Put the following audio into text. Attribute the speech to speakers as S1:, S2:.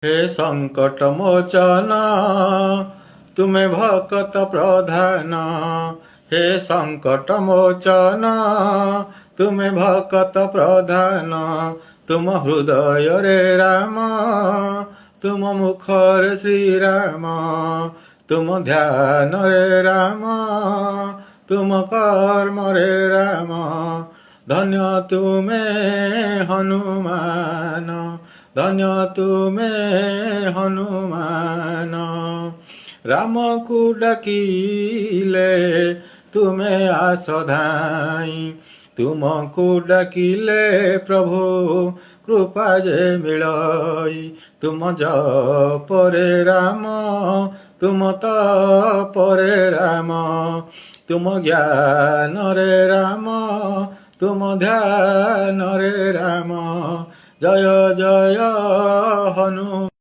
S1: हे संकट मोचन तुमे भक्त प्रधान, हे संकट मोचन तुमे भक्त प्रधान। तुम हृदय रे राम, तुम मुख रे श्री राम, तुम ध्यान रे राम, तुम कर्म रे राम। धन्य तुमे हनुमान, धन्य तुमे हनुमान। राम को डाकिले तुमे आस धाई, तुमको डाकिले प्रभु कृपा जे मिलई। तुम जप रे राम, तुम तप रे राम, तुम ज्ञान रे राम, तुम ध्यान रे राम। जय जय हनु।